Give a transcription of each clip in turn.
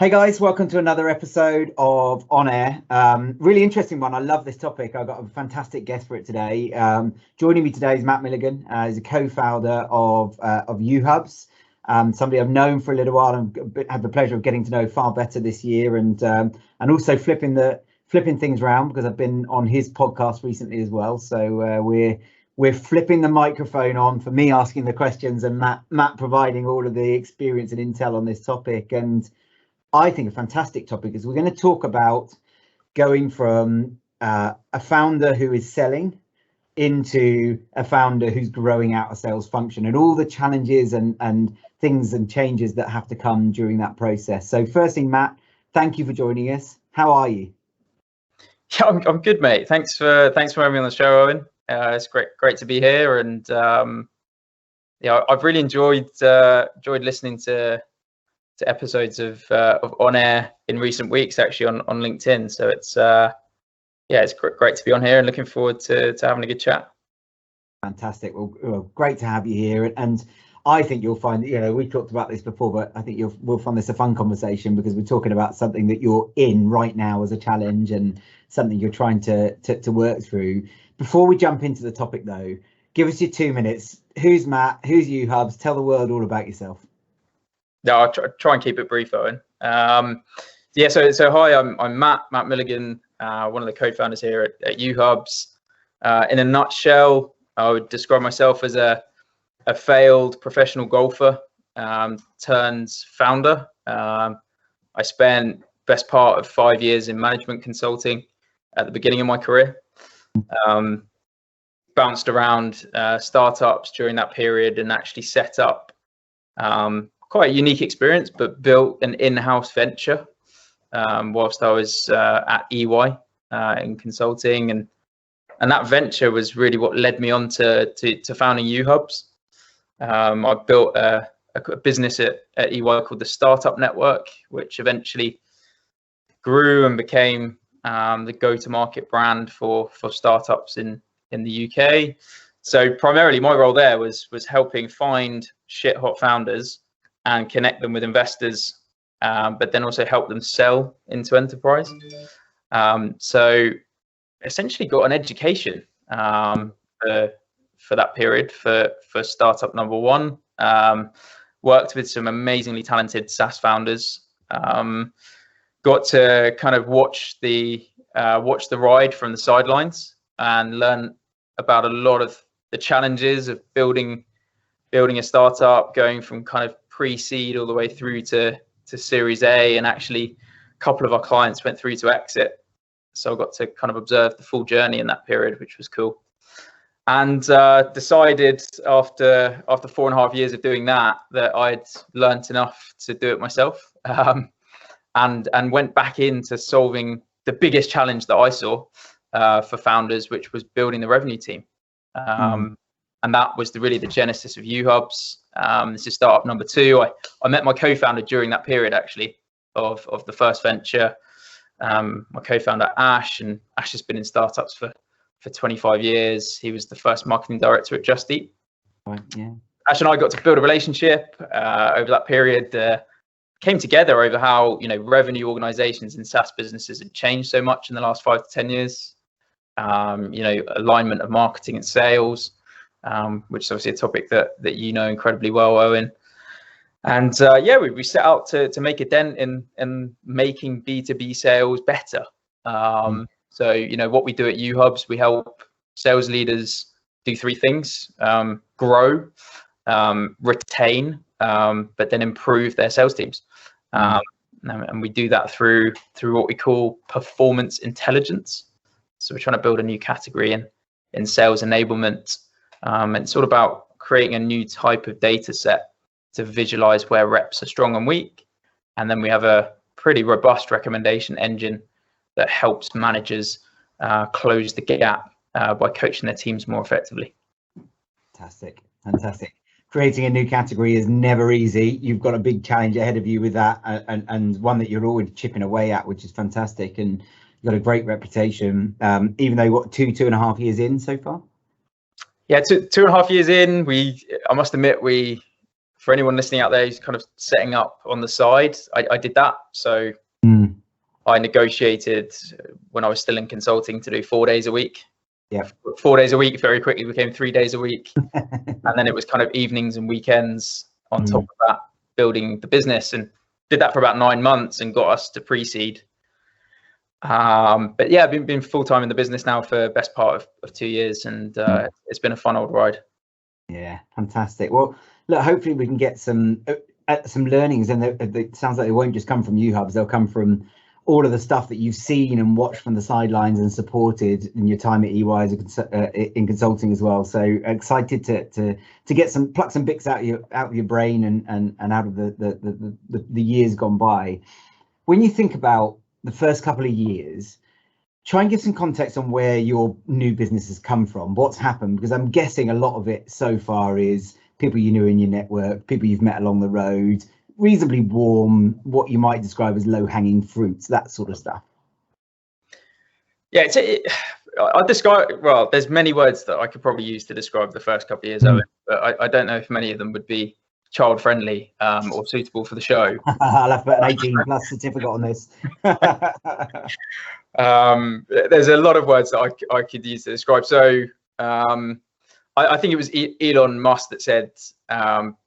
Hey guys, welcome to another episode of On Air. Really interesting one. I love this topic. I've got a fantastic guest for it today. Joining me today is Matt Milligan. He's a co-founder of Uhubs. Somebody I've known for a little while and had the pleasure of getting to know far better this year, and also flipping things around because I've been on his podcast recently as well. So we're flipping the microphone on for me asking the questions and Matt providing all of the experience and intel on this topic. And I think a fantastic topic is we're going to talk about going from a founder who is selling into a founder who's growing out a sales function and all the challenges and things and changes that have to come during that process. So firstly, Matt, thank you for joining us. How are you? Yeah, I'm good, mate. Thanks for having me on the show, Owen. It's great to be here, and I've really enjoyed listening to episodes of On Air in recent weeks, actually on LinkedIn. So it's it's great to be on here and looking forward to having a good chat. Fantastic. Well, great to have you here, and I think you'll find, we talked about this before, but I think we'll find this a fun conversation because we're talking about something that you're in right now as a challenge and something you're trying to work through. Before we jump into the topic though, give us your 2 minutes. Who's Matt? Who's Uhubs? Tell the world all about yourself. No, I'll try and keep it brief, Owen. So hi, I'm Matt Milligan, one of the co-founders here at Uhubs. In a nutshell, I would describe myself as a failed professional golfer turned founder. I spent best part of 5 years in management consulting at the beginning of my career. Bounced around startups during that period and actually set up quite a unique experience, but built an in-house venture whilst I was at EY in consulting, and that venture was really what led me on to founding Uhubs. I built a business at EY called the Startup Network, which eventually grew and became the go-to-market brand for startups in the UK. So primarily my role there was helping find shit hot founders and connect them with investors, but then also help them sell into enterprise. So essentially got an education for that period for startup number one. Worked with some amazingly talented SaaS founders. Got to kind of watch the ride from the sidelines and learn about a lot of the challenges of building a startup, going from kind of pre-seed all the way through to Series A, and actually a couple of our clients went through to exit. So I got to kind of observe the full journey in that period, which was cool. And decided after 4.5 years of doing that I'd learnt enough to do it myself, and went back into solving the biggest challenge that I saw for founders, which was building the revenue team. And that was really the genesis of Uhubs. This is startup number 2. I met my co-founder during that period, actually, of the first venture. My co-founder Ash, and Ash has been in startups for 25 years. He was the first marketing director at Just Eat. Right, yeah. Ash and I got to build a relationship over that period. Came together over how revenue organizations in SaaS businesses had changed so much in the last 5 to 10 years. Alignment of marketing and sales. Which is obviously a topic that you know incredibly well, Owen. And we set out to make a dent in making B2B sales better. So what we do at Uhubs, we help sales leaders do 3 things: grow, retain, but then improve their sales teams. And we do that through what we call performance intelligence. So we're trying to build a new category in sales enablement. It's all about creating a new type of data set to visualize where reps are strong and weak. And then we have a pretty robust recommendation engine that helps managers close the gap by coaching their teams more effectively. Fantastic. Creating a new category is never easy. You've got a big challenge ahead of you with that, and one that you're already chipping away at, which is fantastic. And you've got a great reputation, even though 2.5 years in so far? Yeah, 2.5 years in, I must admit, we for anyone listening out there who's kind of setting up on the side, I did that. So I negotiated when I was still in consulting to do 4 days a week. Yeah. 4 days a week very quickly became 3 days a week. And then it was kind of evenings and weekends on top of that, building the business, and did that for about 9 months and got us to pre-seed. But yeah, I've been full-time in the business now for the best part of 2 years, and it's been a fun old ride. Yeah, fantastic. Well, look, hopefully we can get some learnings, and it sounds like they won't just come from Uhubs, they'll come from all of the stuff that you've seen and watched from the sidelines and supported in your time at EY in consulting as well. So excited to get pluck some bits out of your brain and out of the years gone by. When you think about the first couple of years, try and give some context on where your new business has come from, what's happened, because I'm guessing a lot of it so far is people you knew in your network, people you've met along the road, reasonably warm, what you might describe as low-hanging fruits, that sort of stuff. Yeah, I'd describe, well, there's many words that I could probably use to describe the first couple of years of it, but I don't know if many of them would be child-friendly or suitable for the show. I'll have to put an 18+ certificate on this. There's a lot of words that I could use to describe. So I think it was Elon Musk that said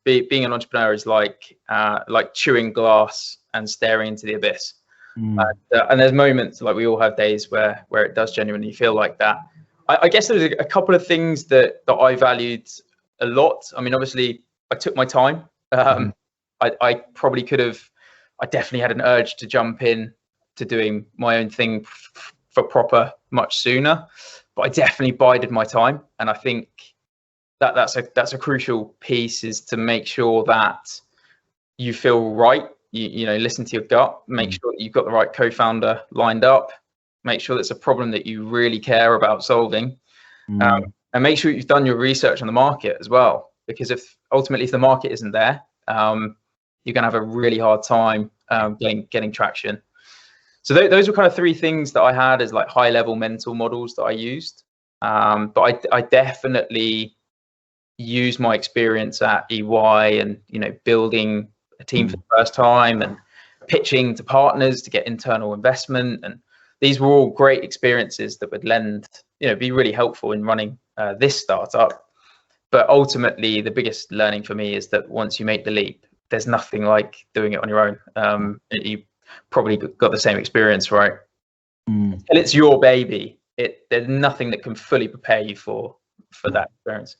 being an entrepreneur is like chewing glass and staring into the abyss. And there's moments, like we all have days where it does genuinely feel like that. I guess there's a couple of things that I valued a lot. I mean, obviously, I took my time. I probably could have. I definitely had an urge to jump in to doing my own thing for proper much sooner, but I definitely bided my time. And I think that's a crucial piece, is to make sure that you feel right. You know, listen to your gut, make sure that you've got the right co-founder lined up, make sure that's a problem that you really care about solving, and make sure you've done your research on the market as well. Because if the market isn't there, you're going to have a really hard time getting traction. So those were kind of three things that I had as like high-level mental models that I used. But I definitely used my experience at EY and, you know, building a team for the first time and pitching to partners to get internal investment. And these were all great experiences that would be really helpful in running this startup. But ultimately, the biggest learning for me is that once you make the leap, there's nothing like doing it on your own. You probably got the same experience, right? And it's your baby. There's nothing that can fully prepare you for that experience.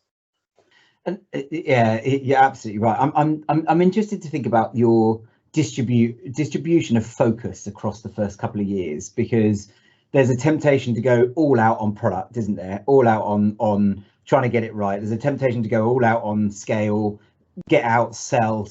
And yeah, you're absolutely right. I'm interested to think about your distribution of focus across the first couple of years, because there's a temptation to go all out on product, isn't there? All out on trying to get it right. There's a temptation to go all out on scale, get out, sell,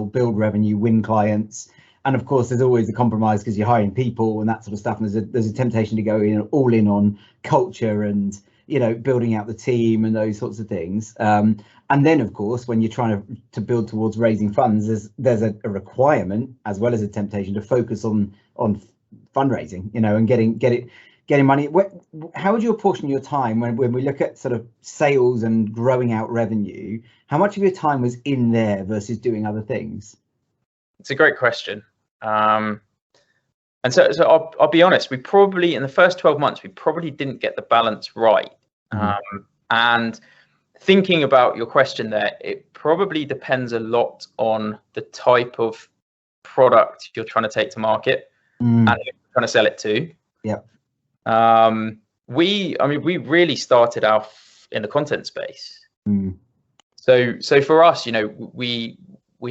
build revenue, win clients. And of course, there's always a compromise because you're hiring people and that sort of stuff. And there's a temptation to go all in on culture and, you know, building out the team and those sorts of things. And then, of course, when you're trying to build towards raising funds, there's a requirement as well as a temptation to focus on fundraising, you know, and getting money. How would you apportion your time when we look at sort of sales and growing out revenue? How much of your time was in there versus doing other things? It's a great question. And so I'll be honest, we probably, in the first 12 months, we probably didn't get the balance right. And thinking about your question there, it probably depends a lot on the type of product you're trying to take to market and who you're trying to sell it to. Yeah. We really started off in the content space. So for us, you know, we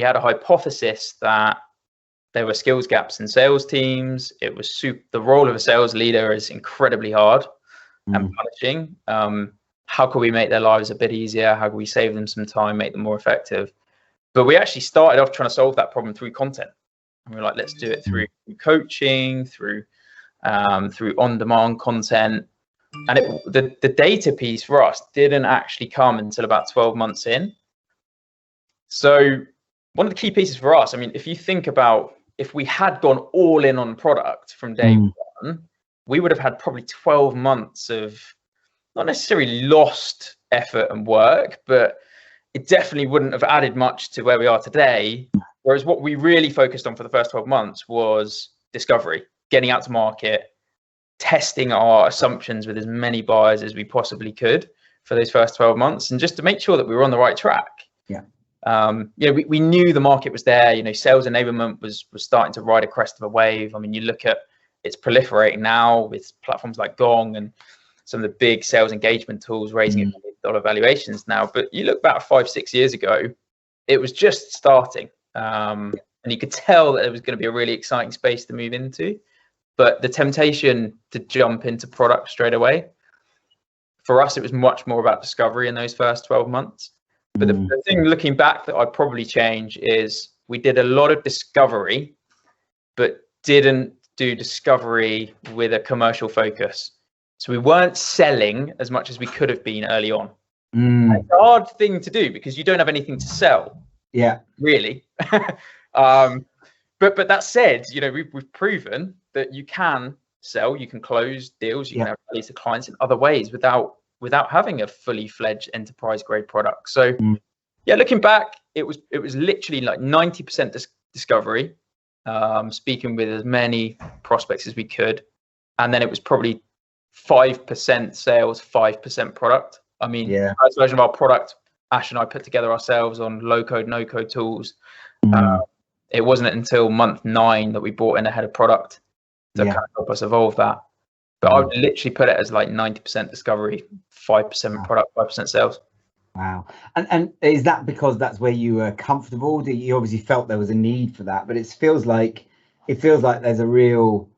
had a hypothesis that there were skills gaps in sales teams. It was the role of a sales leader is incredibly hard and punishing. How can we make their lives a bit easier? How can we save them some time, make them more effective? But we actually started off trying to solve that problem through content. And we were like, let's do it through coaching, through on-demand content. And the data piece for us didn't actually come until about 12 months in. So one of the key pieces for us, I mean, if you think about if we had gone all in on product from day one, we would have had probably 12 months of not necessarily lost effort and work, but it definitely wouldn't have added much to where we are today. Whereas what we really focused on for the first 12 months was discovery, getting out to market, testing our assumptions with as many buyers as we possibly could for those first 12 months, and just to make sure that we were on the right track. We knew the market was there. Sales enablement was starting to ride a crest of a wave. I mean, you look at it's proliferating now with platforms like Gong and some of the big sales engagement tools raising $1 valuations now. But you look back 5-6 years ago, it was just starting. And you could tell that it was going to be a really exciting space to move into. But the temptation to jump into product straight away, for us, it was much more about discovery in those first 12 months. But the thing looking back that I'd probably change is we did a lot of discovery, but didn't do discovery with a commercial focus. So we weren't selling as much as we could have been early on. It's a hard thing to do because you don't have anything to sell. Yeah, really. But that said, we've proven that you can sell, you can close deals, you can have value to clients in other ways without having a fully fledged enterprise grade product. So looking back, it was literally like 90% discovery, speaking with as many prospects as we could, and then it was probably 5% sales, 5% product. I mean, the first version of our product, Ash and I put together ourselves on low code, no code tools. It wasn't until month 9 that we brought in a head of product to kind of help us evolve that. But I would literally put it as like 90% discovery, 5% product, 5% sales. Wow. And is that because that's where you were comfortable? You obviously felt there was a need for that, but it feels like there's a real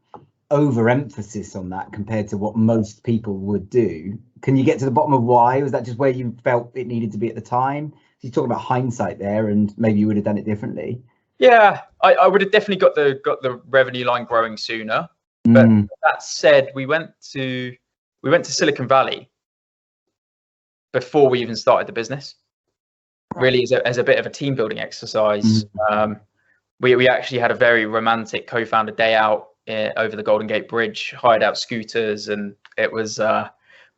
overemphasis on that compared to what most people would do. Can you get to the bottom of why? Was that just where you felt it needed to be at the time? You talk about hindsight there, and maybe you would have done it differently. Yeah, I would have definitely got the revenue line growing sooner. But that said, we went to Silicon Valley before we even started the business. Really, as a bit of a team building exercise. We actually had a very romantic co-founder day out over the Golden Gate Bridge, hired out scooters, and it was.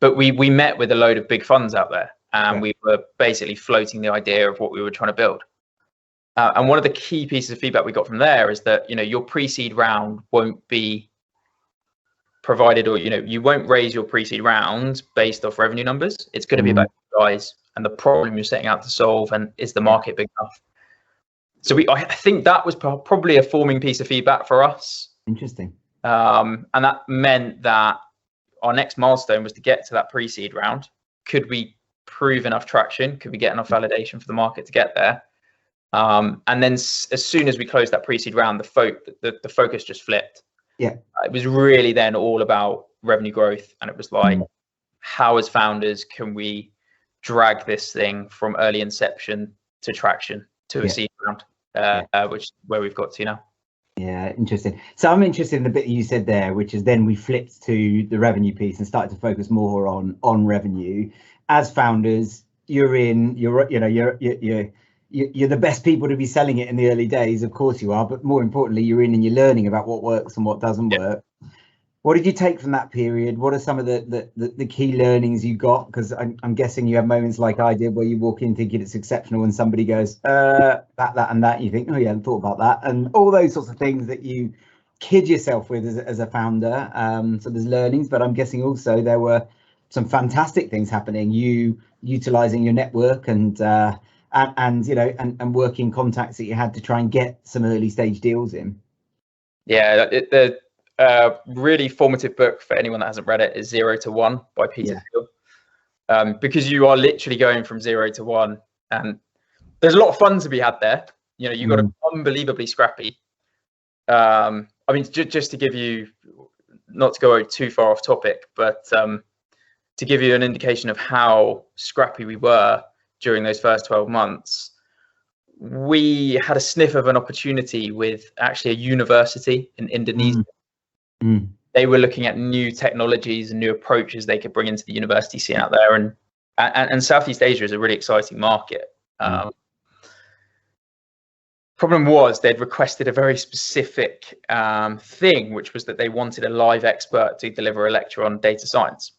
But we met with a load of big funds out there, and we were basically floating the idea of what we were trying to build. And one of the key pieces of feedback we got from there is that your pre-seed round won't be provided, or you won't raise your pre-seed round based off revenue numbers. It's going to be about you guys and the problem you're setting out to solve, and is the market big enough? So I think that was probably a forming piece of feedback for us. Interesting. And that meant that our next milestone was to get to that pre-seed round. Could we prove enough traction? Could we get enough validation for the market to get there? And then as soon as we closed that pre-seed round, the focus just flipped. It was really then all about revenue growth, and it was like, how as founders can we drag this thing from early inception to traction to a seed round, which is where we've got to now. Yeah, interesting. So I'm interested in the bit you said there, which is then we flipped to the revenue piece and started to focus more on revenue. As founders, you're the best people to be selling it in the early days. Of course you are, but more importantly, you're in and you're learning about what works and what doesn't work. What did you take from that period? What are some of the key learnings you got? Because I'm guessing you have moments like I did where you walk in thinking it's exceptional and somebody goes, that and that. You think, oh yeah, I hadn't thought about that. And all those sorts of things that you kid yourself with as a founder. So there's learnings, but I'm guessing also there were some fantastic things happening. You utilizing your network and working contacts that you had to try and get some early stage deals in. Yeah, the really formative book for anyone that hasn't read it is 0 to 1 by Peter Thiel. Because you are literally going from 0 to 1, and there's a lot of fun to be had there. You've got to be unbelievably scrappy. I mean, just to give you, not to go too far off topic, but to give you an indication of how scrappy we were during those first 12 months, we had a sniff of an opportunity with actually a university in Indonesia. They were looking at new technologies and new approaches they could bring into the university scene out there, and Southeast Asia is a really exciting market. Problem was they'd requested a very specific thing, which was that they wanted a live expert to deliver a lecture on data science.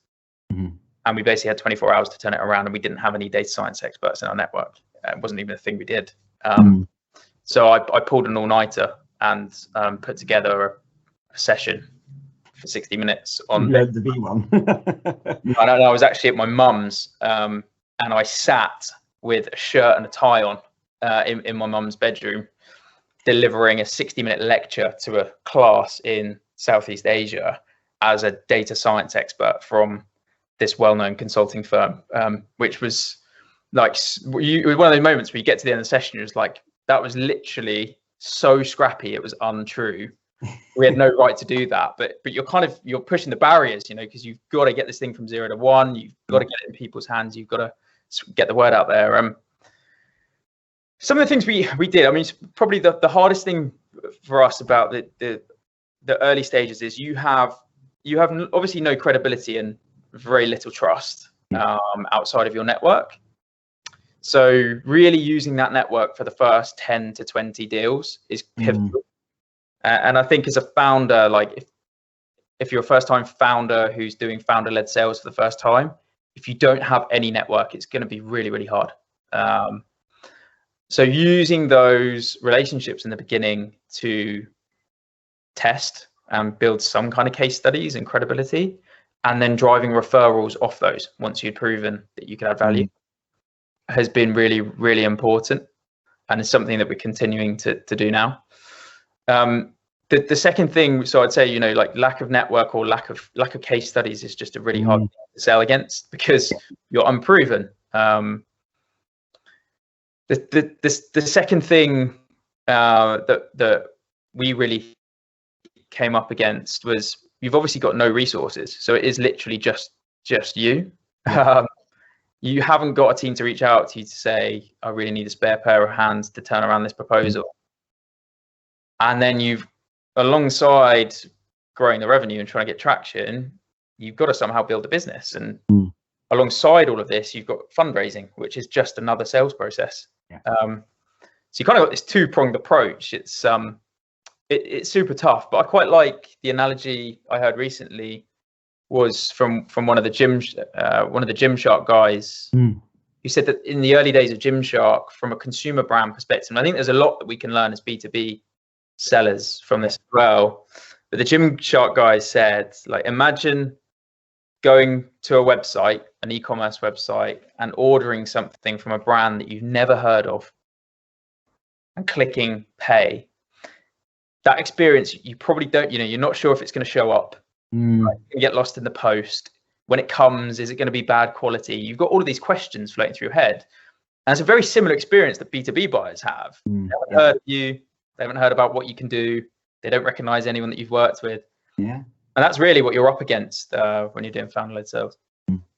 And we basically had 24 hours to turn it around, and we didn't have any data science experts in our network. it wasn't even a thing we did. So I pulled an all-nighter and put together a session for 60 minutes on. You learned to be one. I was actually at my mum's, and I sat with a shirt and a tie on in my mum's bedroom, delivering a 60-minute lecture to a class in Southeast Asia as a data science expert from this well-known consulting firm, which was like one of those moments where you get to the end of the session, you're just like, that was literally so scrappy, it was untrue. We had no right to do that, but you're pushing the barriers, because you've got to get this thing from 0 to 1. You've got to get it in people's hands. You've got to get the word out there. Some of the things we did, I mean, probably the hardest thing for us about the early stages is you have obviously no credibility and very little trust outside of your network. So really using that network for the first 10 to 20 deals is pivotal. And I think as a founder, like if you're a first-time founder who's doing founder-led sales for the first time, if you don't have any network, it's going to be really, really hard. So using those relationships in the beginning to test and build some kind of case studies and credibility, and then driving referrals off those once you'd proven that you could add value, has been really, really important, and it's something that we're continuing to do now. The second thing, so I'd say, like lack of network or lack of case studies is just a really hard thing to sell against because you're unproven. The second thing that we really came up against was you've obviously got no resources, so it is literally just you. You haven't got a team to reach out to you to say, I really need a spare pair of hands to turn around this proposal. And then you've, alongside growing the revenue and trying to get traction, you've got to somehow build a business. And alongside all of this, you've got fundraising, which is just another sales process. So you kind of got this two-pronged approach. It's super tough, but I quite like the analogy I heard recently was from one of the Gymshark guys, who said that in the early days of Gymshark, from a consumer brand perspective, and I think there's a lot that we can learn as B2B sellers from this as well. But the Gymshark guys said, like, imagine going to a website, an e-commerce website, and ordering something from a brand that you've never heard of and clicking pay. That experience, you probably don't, you're not sure if it's going to show up. Right? You get lost in the post. When it comes, is it going to be bad quality? You've got all of these questions floating through your head. And it's a very similar experience that B2B buyers have. They haven't heard of you. They haven't heard about what you can do. They don't recognize anyone that you've worked with. And that's really what you're up against when you're doing founder-led sales.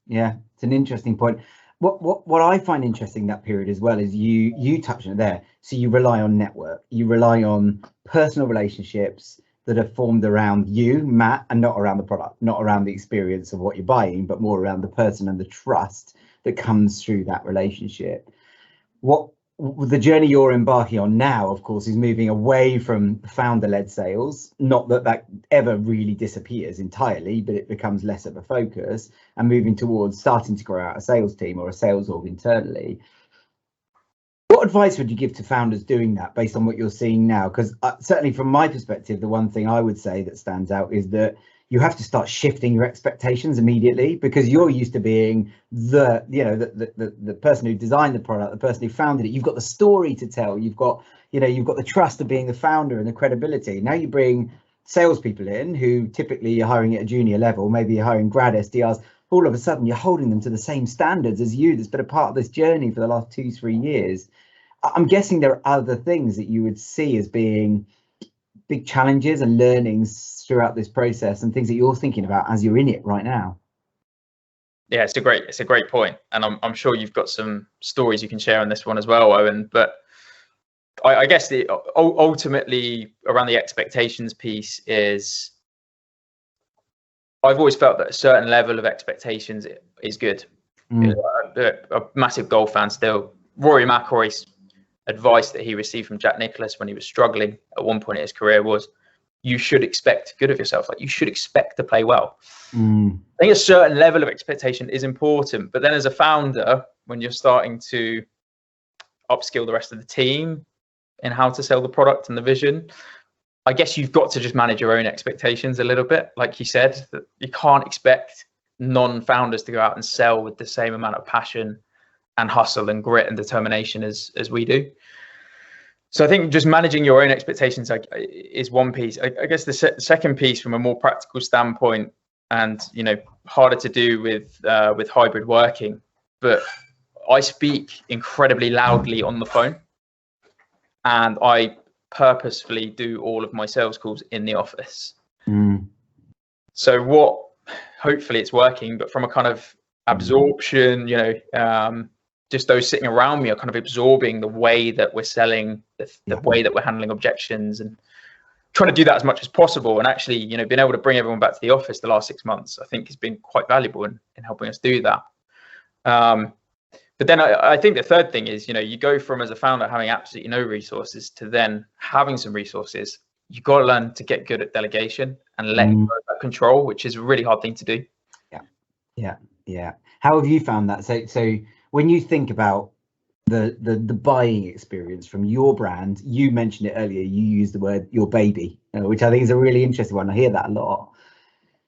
Yeah, it's an interesting point. What I find interesting that period as well is you touched on it there. So you rely on network. You rely on personal relationships that are formed around you, Matt, and not around the product, not around the experience of what you're buying, but more around the person and the trust that comes through that relationship. What the journey you're embarking on now, of course, is moving away from founder-led sales. Not that ever really disappears entirely, but it becomes less of a focus, and moving towards starting to grow out a sales team or a sales org internally. What advice would you give to founders doing that based on what you're seeing now? Because certainly from my perspective, the one thing I would say that stands out is that you have to start shifting your expectations immediately, because you're used to being the person who designed the product, the person who founded it. You've got the story to tell. You've got the trust of being the founder and the credibility. Now you bring salespeople in who typically you're hiring at a junior level, maybe you're hiring grad SDRs. All of a sudden you're holding them to the same standards as you that's been a part of this journey for the last 2-3 years. I'm guessing there are other things that you would see as being big challenges and learnings throughout this process, and things that you're thinking about as you're in it right now. Yeah, it's a great point, and I'm sure you've got some stories you can share on this one as well, Owen. But I guess ultimately around the expectations piece is, I've always felt that a certain level of expectations is good. A massive golf fan still. Rory McIlroy's advice that he received from Jack Nicklaus when he was struggling at one point in his career was, you should expect good of yourself. Like, you should expect to play well. I think a certain level of expectation is important, but then as a founder, when you're starting to upskill the rest of the team in how to sell the product and the vision. I guess you've got to just manage your own expectations a little bit. Like you said, that you can't expect non-founders to go out and sell with the same amount of passion and hustle and grit and determination as we do. So I think just managing your own expectations is one piece. I guess the second piece, from a more practical standpoint, and harder to do with hybrid working, but I speak incredibly loudly on the phone, and I purposefully do all of my sales calls in the office. So hopefully it's working, but from a kind of absorption, just those sitting around me are kind of absorbing the way that we're selling, the way that we're handling objections, and trying to do that as much as possible. And actually, being able to bring everyone back to the office the last 6 months, I think has been quite valuable in helping us do that. But then I think the third thing is, you go from, as a founder, having absolutely no resources to then having some resources. You've got to learn to get good at delegation and letting go of that control, which is a really hard thing to do. Yeah. How have you found that? So when you think about the buying experience from your brand, you mentioned it earlier, you used the word your baby, which I think is a really interesting one. I hear that a lot.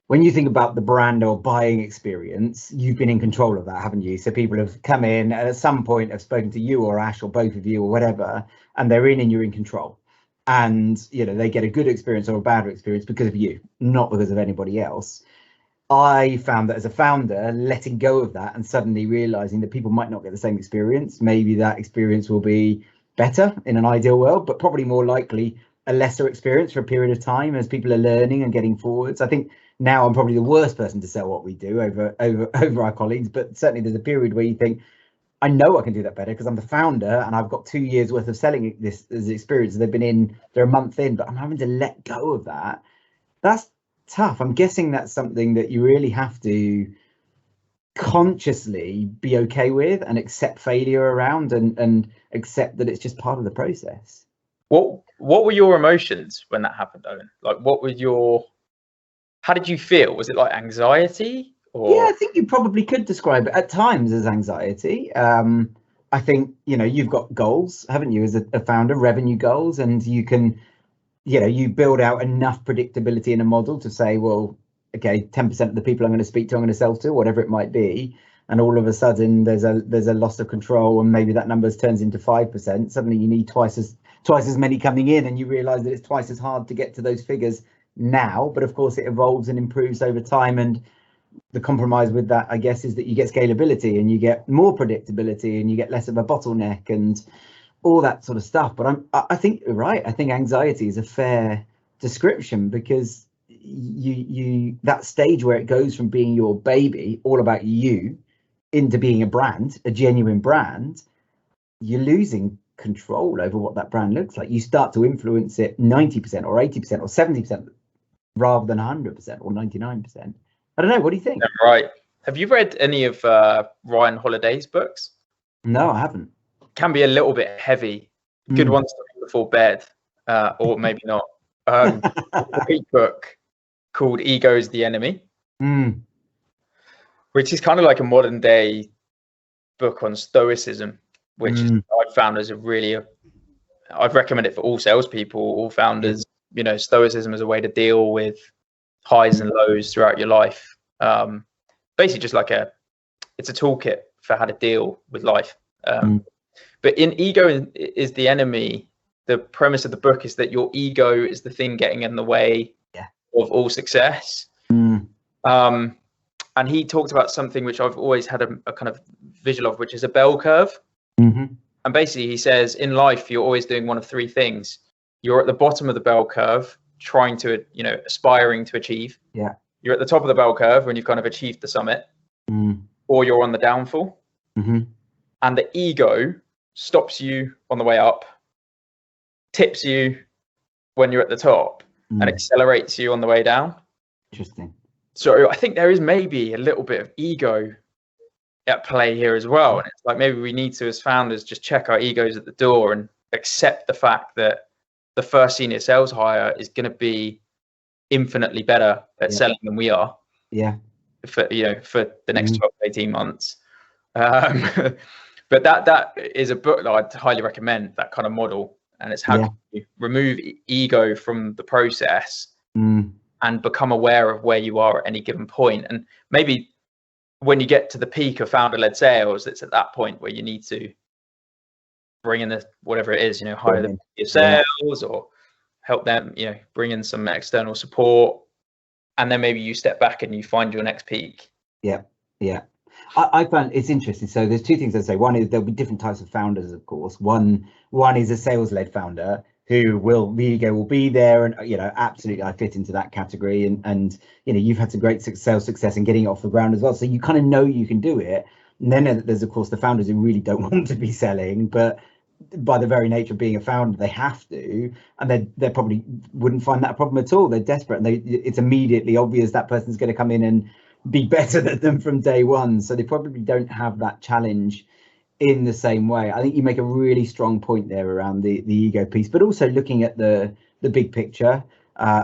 When you think about the brand or buying experience, you've been in control of that, haven't you? So people have come in and at some point have spoken to you or Ash or both of you or whatever, and they're in and you're in control. And, they get a good experience or a bad experience because of you, not because of anybody else. I found that as a founder, letting go of that and suddenly realizing that people might not get the same experience. Maybe that experience will be better in an ideal world, but probably more likely a lesser experience for a period of time as people are learning and getting forwards. I think now I'm probably the worst person to sell what we do over our colleagues, but certainly there's a period where you think, I know I can do that better because I'm the founder and I've got 2 years worth of selling this as experience. They're a month in, but I'm having to let go of that. That's tough. I'm guessing that's something that you really have to consciously be okay with and accept failure around and accept that it's just part of the process. What were your emotions when that happened, Owen? Like, how did you feel? Was it like anxiety? Or? Yeah, I think you probably could describe it at times as anxiety. I think, you've got goals, haven't you, as a founder, revenue goals, and you can, you build out enough predictability in a model to say, well, okay, 10% of the people I'm going to speak to, I'm going to sell to, whatever it might be. And all of a sudden there's a loss of control, and maybe that number turns into 5%. Suddenly you need twice as many coming in, and you realize that it's twice as hard to get to those figures now. But of course it evolves and improves over time. And the compromise with that, I guess, is that you get scalability and you get more predictability and you get less of a bottleneck and all that sort of stuff. But I think you're right. I think anxiety is a fair description, because you that stage where it goes from being your baby, all about you, into being a brand, a genuine brand, you're losing control over what that brand looks like. You start to influence it 90% or 80% or 70% rather than 100% or 99%. I don't know. What do you think? Yeah, right. Have you read any of Ryan Holiday's books? No, I haven't. Can be a little bit heavy. Good ones to read before bed, or maybe not. A great book called Ego is the Enemy, which is kind of like a modern day book on stoicism, which I've found as I'd recommend it for all salespeople, all founders. Stoicism is a way to deal with highs and lows throughout your life. Basically just it's a toolkit for how to deal with life. But in Ego is the Enemy, the premise of the book is that your ego is the thing getting in the way of all success. And he talked about something which I've always had a kind of visual of, which is a bell curve. And basically he says in life, you're always doing one of three things. You're at the bottom of the bell curve, trying to, aspiring to achieve. You're at the top of the bell curve when you've kind of achieved the summit, or you're on the downfall. And the ego stops you on the way up, tips you when you're at the top, and accelerates you on the way down. Interesting. So I think there is maybe a little bit of ego at play here as well. And it's like, maybe we need to, as founders, just check our egos at the door and accept the fact that the first senior sales hire is going to be infinitely better at selling than we are. For the next 12 to 18 months. But But that is a book that I'd highly recommend, that kind of model. And it's how can you remove ego from the process and become aware of where you are at any given point. And maybe when you get to the peak of founder-led sales, it's at that point where you need to bring in the whatever it is, hire them your sales or help them, bring in some external support. And then maybe you step back and you find your next peak. Yeah. I found it's interesting. So there's two things I'd say. One is there'll be different types of founders, of course. One is a sales-led founder who the ego will be there, and absolutely I fit into that category. And you've had some great sales success in getting it off the ground as well. So you kind of know you can do it. And then there's of course the founders who really don't want to be selling, but by the very nature of being a founder, they have to, and they probably wouldn't find that a problem at all. They're desperate, and it's immediately obvious that person's going to come in and be better than them from day one. So they probably don't have that challenge in the same way. I think you make a really strong point there around the ego piece, but also looking at the big picture.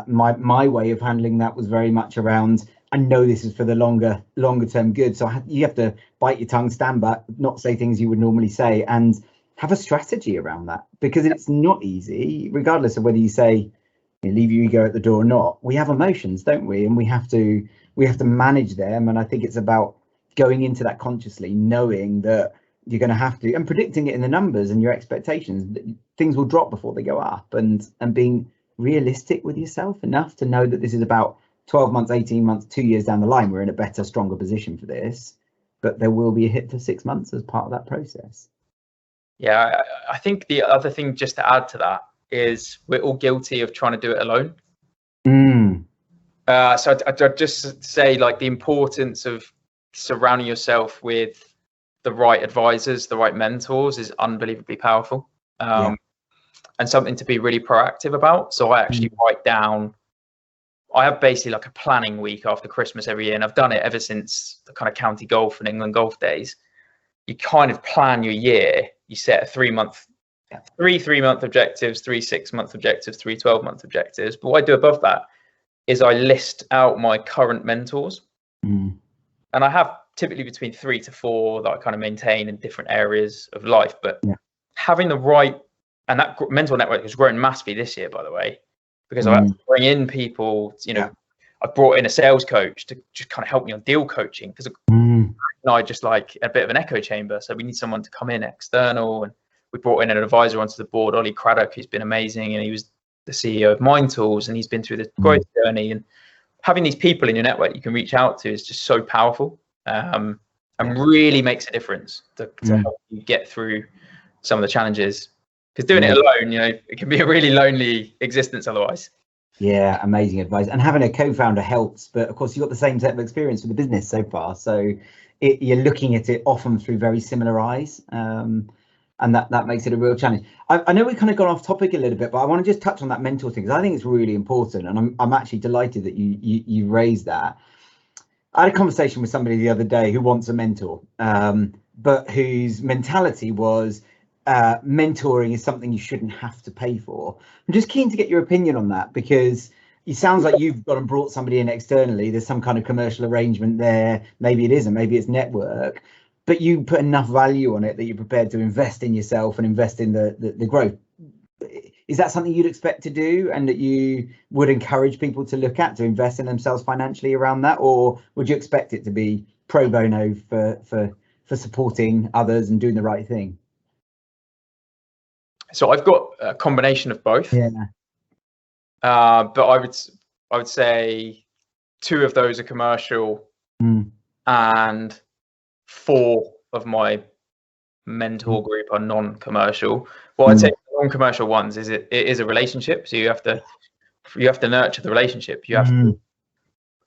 My way of handling that was very much around, I know this is for the longer term good. So you have to bite your tongue, stand back, not say things you would normally say, and have a strategy around that, because it's not easy, regardless of whether you say leave your ego at the door or not. We have emotions, don't we? And we have to manage them. And I think it's about going into that consciously, knowing that you're going to have to, and predicting it in the numbers and your expectations. Things will drop before they go up, and being realistic with yourself enough to know that this is about 12 months, 18 months, 2 years down the line, we're in a better, stronger position for this, but there will be a hit for 6 months as part of that process. Yeah, I think the other thing, just to add to that, is we're all guilty of trying to do it alone. So I'd just say, like, the importance of surrounding yourself with the right advisors, the right mentors, is unbelievably powerful, and something to be really proactive about. So I actually write down, I have basically like a planning week after Christmas every year, and I've done it ever since the kind of county golf and England golf days. You kind of plan your year. You set a 3 month objectives, 3 6-month objectives, 3 12-month objectives. But what I do above that is I list out my current mentors, and I have typically between 3 to 4 that I kind of maintain in different areas of life. But having the right, and that mentor network has grown massively this year, by the way, because I have to bring in people. I've brought in a sales coach to just kind of help me on deal coaching, because I just like a bit of an echo chamber. So we need someone to come in external, and we brought in an advisor onto the board, Ollie Craddock, who's been amazing, and he was the CEO of Mind Tools, and he's been through this growth journey. And having these people in your network you can reach out to is just so powerful, and really makes a difference to help you get through some of the challenges. Because doing it alone, it can be a really lonely existence otherwise. Yeah, amazing advice. And having a co-founder helps, but of course you've got the same set of experience with the business so far, so you're looking at it often through very similar eyes, and that makes it a real challenge. I know we kind of got off topic a little bit, but I want to just touch on that mentor thing, because I think it's really important, and I'm actually delighted that you raised that. I had a conversation with somebody the other day who wants a mentor, but whose mentality was, mentoring is something you shouldn't have to pay for. I'm just keen to get your opinion on that, because it sounds like you've gone and brought somebody in externally. There's some kind of commercial arrangement there. Maybe it isn't, maybe it's network, but you put enough value on it that you're prepared to invest in yourself and invest in the growth. Is that something you'd expect to do, and that you would encourage people to look at, to invest in themselves financially around that? Or would you expect it to be pro bono for supporting others and doing the right thing? So I've got a combination of both. But I would say 2 of those are commercial, and 4 of my mentor group are non-commercial. What I'd say non-commercial ones is it is a relationship. So you have to nurture the relationship. You have to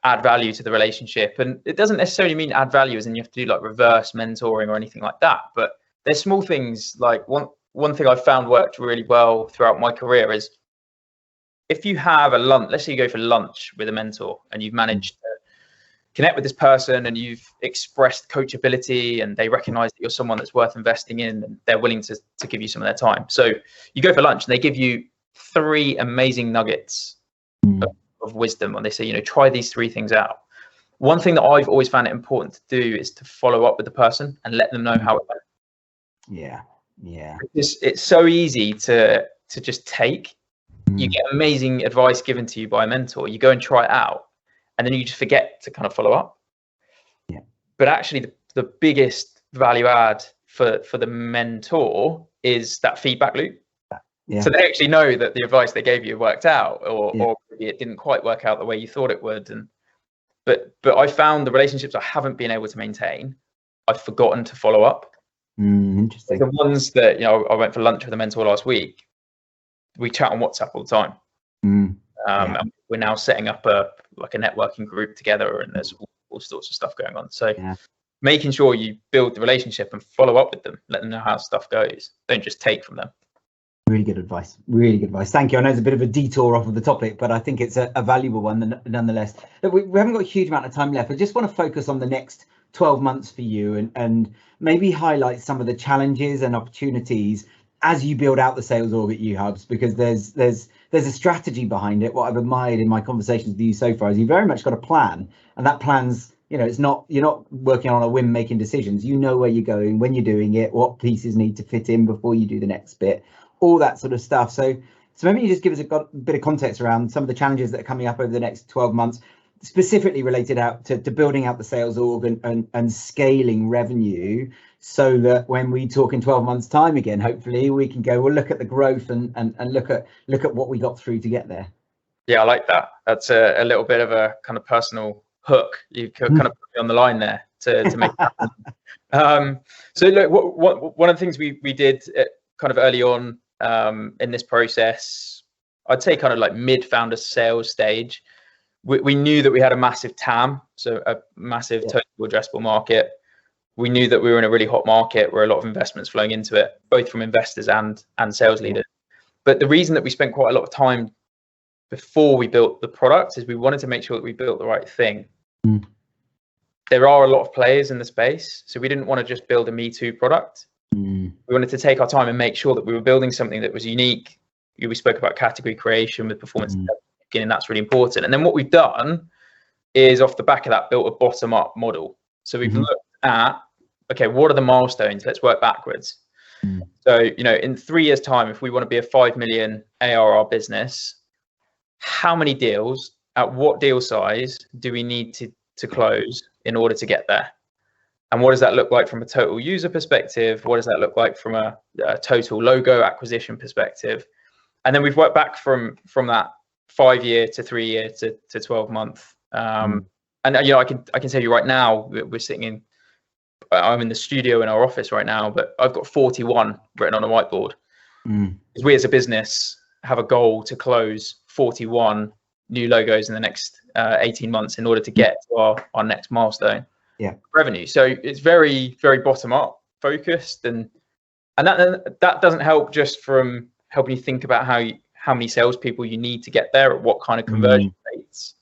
add value to the relationship, and it doesn't necessarily mean add value as in you have to do like reverse mentoring or anything like that. But there's small things, like one thing I've found worked really well throughout my career is, if you have a lunch, let's say you go for lunch with a mentor and you've managed to connect with this person and you've expressed coachability and they recognize that you're someone that's worth investing in, and they're willing to give you some of their time. So you go for lunch and they give you 3 amazing nuggets of wisdom, and they say, try these 3 things out. One thing that I've always found it important to do is to follow up with the person and let them know how it went. Yeah. It's so easy to just take. You get amazing advice given to you by a mentor. You go and try it out, and then you just forget to kind of follow up. Yeah. But actually, the biggest value add for the mentor is that feedback loop. Yeah. So they actually know that the advice they gave you worked out, or maybe it didn't quite work out the way you thought it would. But I found the relationships I haven't been able to maintain, I've forgotten to follow up. Interesting. The ones that, you know, I went for lunch with a mentor last week. We chat on WhatsApp all the time. And we're now setting up a networking group together, and there's all sorts of stuff going on. So making sure you build the relationship and follow up with them, let them know how stuff goes. Don't just take from them. Really good advice. Thank you. I know it's a bit of a detour off of the topic, but I think it's a valuable one nonetheless. We haven't got a huge amount of time left. I just want to focus on the next 12 months for you, and maybe highlight some of the challenges and opportunities as you build out the sales org at Uhubs, because there's a strategy behind it. What I've admired in my conversations with you so far is you very much got a plan, and that plan's, you know, you're not working on a whim making decisions. You know where you're going, when you're doing it, what pieces need to fit in before you do the next bit, all that sort of stuff. So maybe you just give us a bit of context around some of the challenges that are coming up over the next 12 months, specifically related out to building out the sales org and scaling revenue, so that when we talk in 12 months time again, hopefully we can go, well, look at the growth and look at what we got through to get there. Yeah, I like that. That's a little bit of a kind of personal hook. You kind of put me on the line there to make that happen. So look, one of the things we did kind of early on in this process, I'd say kind of like mid-founder sales stage, we knew that we had a massive TAM, so a massive total addressable market. We knew that we were in a really hot market where a lot of investments flowing into it, both from investors and sales leaders. But the reason that we spent quite a lot of time before we built the product is we wanted to make sure that we built the right thing. There are a lot of players in the space, so we didn't want to just build a Me Too product. We wanted to take our time and make sure that we were building something that was unique. We spoke about category creation with performance, and that's really important. And then what we've done is, off the back of that, built a bottom-up model. So we've looked at, okay, what are the milestones? Let's work backwards. So, you know, in 3 years' time, if we want to be a 5 million ARR business, how many deals, at what deal size do we need to close in order to get there? And what does that look like from a total user perspective? What does that look like from a total logo acquisition perspective? And then we've worked back from that 5 year to 3 year to 12 month. And you know, I can tell you right now, we're sitting in, I'm in the studio in our office right now, but I've got 41 written on a whiteboard. Because we as a business have a goal to close 41 new logos in the next 18 months in order to get to our next milestone. Revenue. So it's very, very bottom up focused, and that doesn't help just from helping you think about how many salespeople you need to get there, at what kind of conversion rates,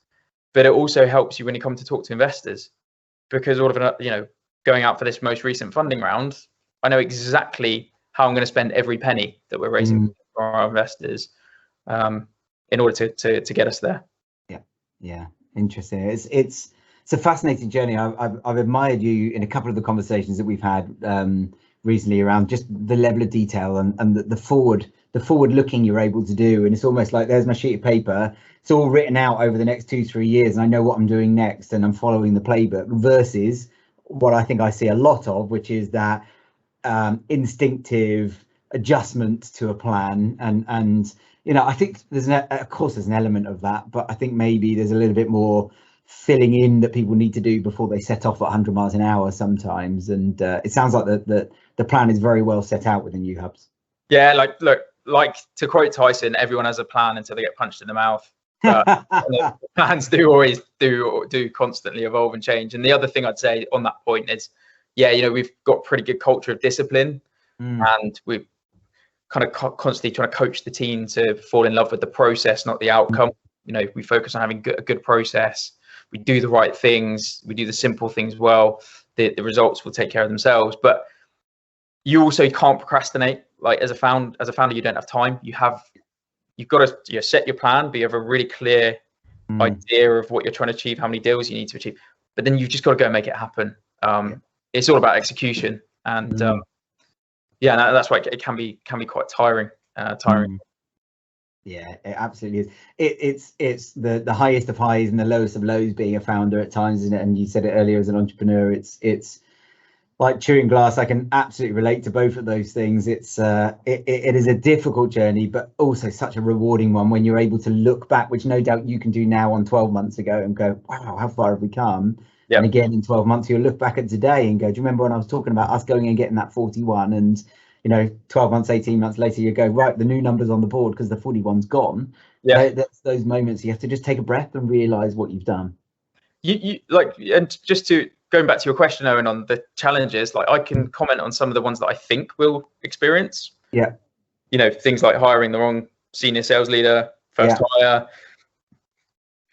but it also helps you when you come to talk to investors, because all of it, you know, going out for this most recent funding round, I know exactly how I'm going to spend every penny that we're raising for our investors in order to get us there. Yeah, interesting. It's a fascinating journey. I've admired you in a couple of the conversations that we've had recently around just the level of detail and the forward looking you're able to do. And it's almost like, there's my sheet of paper. It's all written out over the next 2-3 years, and I know what I'm doing next, and I'm following the playbook, versus what I think I see a lot of, which is that instinctive adjustment to a plan. And you know, I think of course there's an element of that, but I think maybe there's a little bit more filling in that people need to do before they set off at 100 miles an hour sometimes. And it sounds like the plan is very well set out within Uhubs. Yeah, like to quote Tyson, everyone has a plan until they get punched in the mouth. Plans always do constantly evolve and change. And the other thing I'd say on that point is, yeah, you know, we've got pretty good culture of discipline, and we're kind of constantly trying to coach the team to fall in love with the process, not the outcome. You know, we focus on having a good process. We do the right things. We do the simple things well. The results will take care of themselves. But you also can't procrastinate. Like as a founder, you don't have time. You've got to, you know, set your plan, but you have a really clear idea of what you're trying to achieve, how many deals you need to achieve. But then you've just got to go and make it happen. It's all about execution, and yeah, no, that's why it can be quite tiring. Yeah, it absolutely is. It's the highest of highs and the lowest of lows being a founder at times, isn't it? And you said it earlier, as an entrepreneur, it's like chewing glass. I can absolutely relate to both of those things. It is a difficult journey, but also such a rewarding one when you're able to look back, which no doubt you can do now on 12 months ago and go, wow, how far have we come? Yep. And again, in 12 months, you'll look back at today and go, do you remember when I was talking about us going and getting that 41? And 12 months, 18 months later, you go, right, the new number's on the board because the 41's gone. Yeah, that's those moments you have to just take a breath and realize what you've done. You like, and just to going back to your question, Owen, on the challenges, like I can comment on some of the ones that I think we'll experience. Yeah. Things like hiring the wrong senior sales leader, first hire,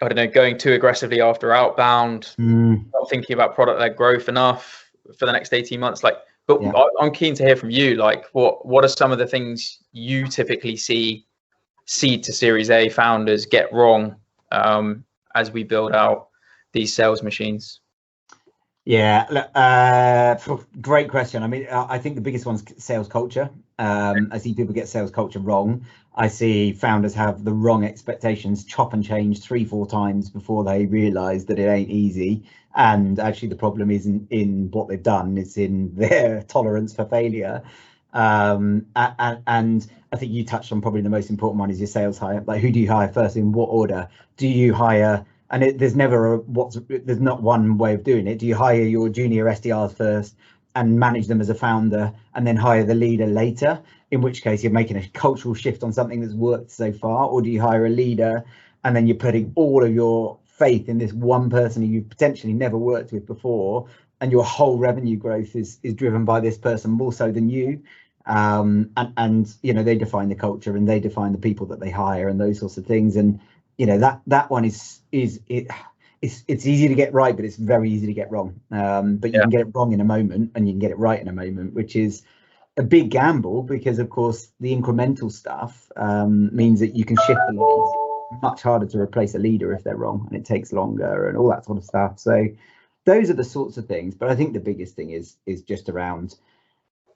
I don't know, going too aggressively after outbound, not thinking about product-led growth enough for the next 18 months. But I'm keen to hear from you. Like, what are some of the things you typically see seed to Series A founders get wrong as we build out these sales machines? Yeah, great question. I mean, I think the biggest one's sales culture. I see people get sales culture wrong. I see founders have the wrong expectations, chop and change 3-4 times before they realize that it ain't easy. And actually the problem isn't in what they've done, it's in their tolerance for failure. And I think you touched on probably the most important one is your sales hire. Like, who do you hire first? In what order do you hire? And there's never there's not one way of doing it. Do you hire your junior SDRs first and manage them as a founder and then hire the leader later, in which case you're making a cultural shift on something that's worked so far? Or do you hire a leader and then you're putting all of your faith in this one person who you've potentially never worked with before, and your whole revenue growth is driven by this person more so than you? And they define the culture and they define the people that they hire and those sorts of things. And that one it's easy to get right, but it's very easy to get wrong. But you can get it wrong in a moment and you can get it right in a moment, which is a big gamble, because of course the incremental stuff means that you can shift the leads. Much harder to replace a leader if they're wrong, and it takes longer and all that sort of stuff. So those are the sorts of things. But I think the biggest thing is just around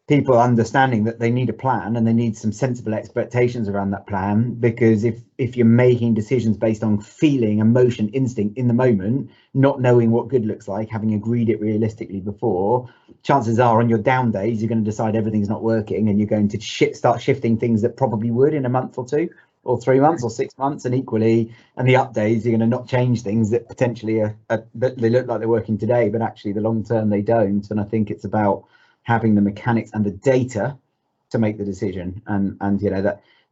people understanding that they need a plan and they need some sensible expectations around that plan. Because if you're making decisions based on feeling, emotion, instinct in the moment, not knowing what good looks like, having agreed it realistically before, chances are on your down days you're going to decide everything's not working, and you're going to start shifting things that probably would in a month or 2 or 3 months or 6 months. And equally, and the up days, you're going to not change things that potentially they look like they're working today, but actually the long term they don't. And I think it's about having the mechanics and the data to make the decision. And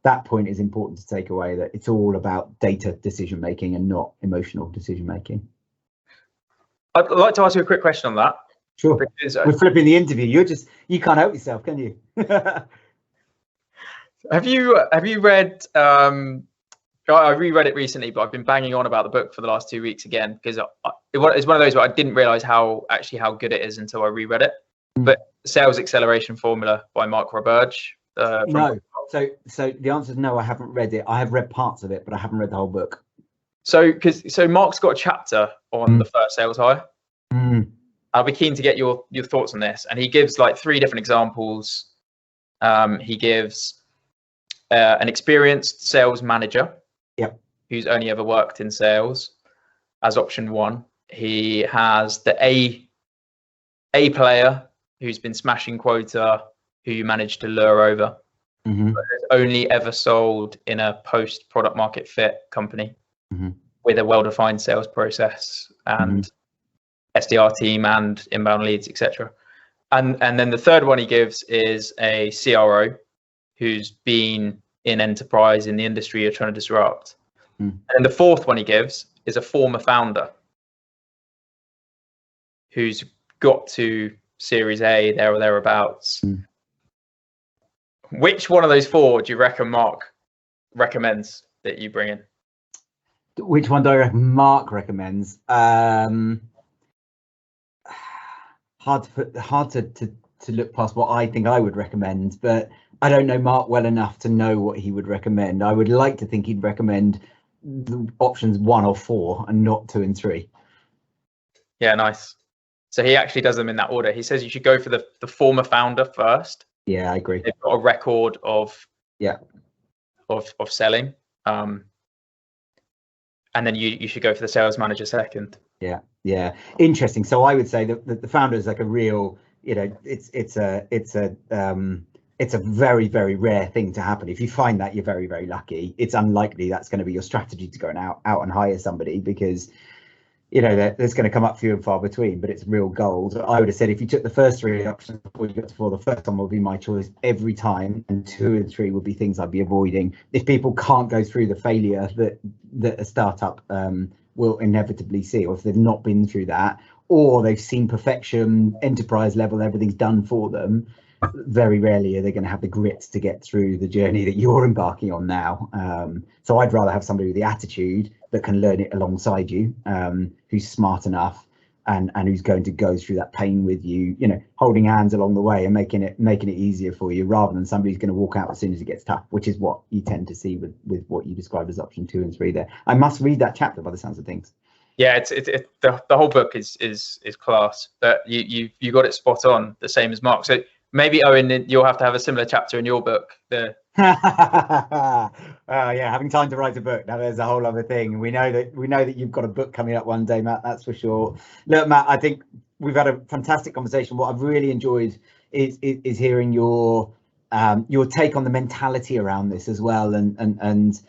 that point is important to take away, that it's all about data decision making and not emotional decision making. I'd like to ask you a quick question on that. Sure. Because we're flipping the interview. You can't help yourself, can you? Have you read? I reread it recently, but I've been banging on about the book for the last 2 weeks again, because it's one of those where I didn't realize how good it is until I reread it. But Sales Acceleration Formula by Mark Roberge. No. So the answer is no, I haven't read it. I have read parts of it, but I haven't read the whole book. So Mark's got a chapter on the first sales hire. I'll be keen to get your thoughts on this. And he gives like 3 different examples. He gives an experienced sales manager, who's only ever worked in sales, as option 1. He has the A player who's been smashing quota, who you managed to lure over, but has only ever sold in a post product market fit company with a well-defined sales process and SDR team and inbound leads, etc. And then the third one he gives is a CRO who's been in enterprise in the industry you're trying to disrupt. And the fourth one he gives is a former founder who's got to Series A there or thereabouts. Which one of those 4 do you reckon Mark recommends that you bring in? Which one do I reckon Mark recommends? Hard to look past what I think I would recommend, but I don't know Mark well enough to know what he would recommend. I would like to think he'd recommend the options 1 or 4 and not 2 and 3. Yeah, nice. So he actually does them in that order. He says you should go for the former founder first, Yeah, I agree. They've got a record of yeah of selling. And then you should go for the sales manager second. Yeah, interesting. So I would say that the founder is like a real, it's a very, very rare thing to happen. If you find that, you're very, very lucky. It's unlikely that's going to be your strategy to go out and hire somebody, because there's going to come up few and far between, but it's real gold. I would have said, if you took the first 3 options before you got to 4, the first one will be my choice every time, and 2 and 3 would be things I'd be avoiding. If people can't go through the failure that a startup will inevitably see, or if they've not been through that, or they've seen perfection, enterprise level, everything's done for them, very rarely are they going to have the grit to get through the journey that you're embarking on now. So I'd rather have somebody with the attitude that can learn it alongside you, who's smart enough and who's going to go through that pain with you, holding hands along the way and making it easier for you, rather than somebody who's going to walk out as soon as it gets tough, which is what you tend to see with what you described as option 2 and 3 there. I must read that chapter by the sounds of things. Yeah, the whole book is class. But you got it spot on, the same as Mark. So maybe, Owen, you'll have to have a similar chapter in your book. Yeah, having time to write a book, now there's a whole other thing. We know that you've got a book coming up one day, Matt, that's for sure. Look, Matt, I think we've had a fantastic conversation. What I've really enjoyed is hearing your take on the mentality around this as well, and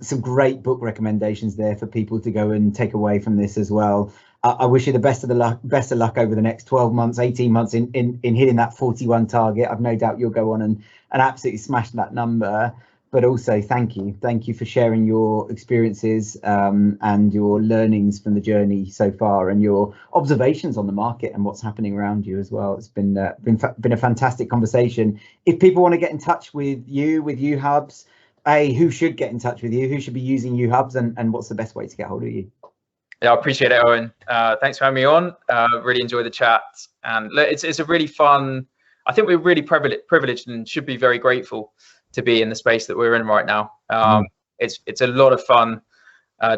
some great book recommendations there for people to go and take away from this as well. I wish you the best of luck over the next 12 months, 18 months in hitting that 41 target. I've no doubt you'll go on and absolutely smash that number. But also thank you for sharing your experiences and your learnings from the journey so far, and your observations on the market and what's happening around you as well. It's been a fantastic conversation. If people want to get in touch with you, with Uhubs, who should get in touch with you? Who should be using Uhubs, and what's the best way to get hold of you? Yeah, I appreciate it, Owen. Thanks for having me on. Really enjoyed the chat, and it's a really fun. I think we're really privileged and should be very grateful to be in the space that we're in right now. It's a lot of fun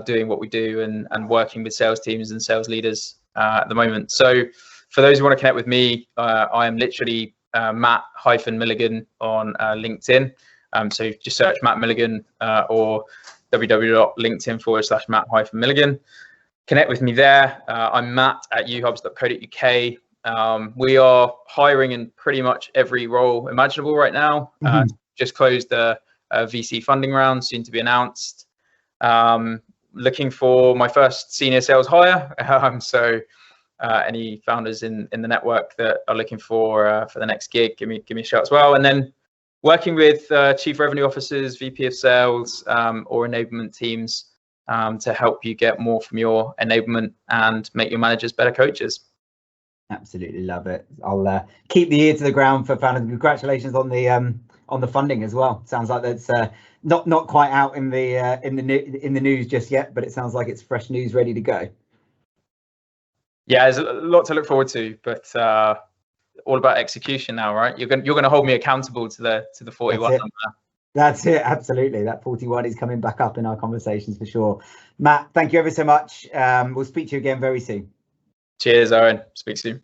doing what we do and working with sales teams and sales leaders at the moment. So for those who want to connect with me, I am literally Matt-Milligan on LinkedIn. So just search Matt Milligan or www.linkedin.com/Matt-Milligan. Connect with me there. I'm matt@uhubs.co.uk. We are hiring in pretty much every role imaginable right now. Just closed a VC funding round, soon to be announced. Looking for my first senior sales hire. So any founders in the network that are looking for the next gig, give me a shout as well. And then working with chief revenue officers, VP of sales, or enablement teams to help you get more from your enablement and make your managers better coaches. Absolutely love it. I'll keep the ear to the ground for founders. Congratulations on the funding as well. Sounds like that's not quite out in the news just yet, but it sounds like it's fresh news ready to go. Yeah, there's a lot to look forward to, but all about execution now, right? You're going to hold me accountable to the 41 number. That's it, absolutely. That 41 is coming back up in our conversations for sure. Matt, thank you ever so much. We'll speak to you again very soon. Cheers, Owen. Speak soon.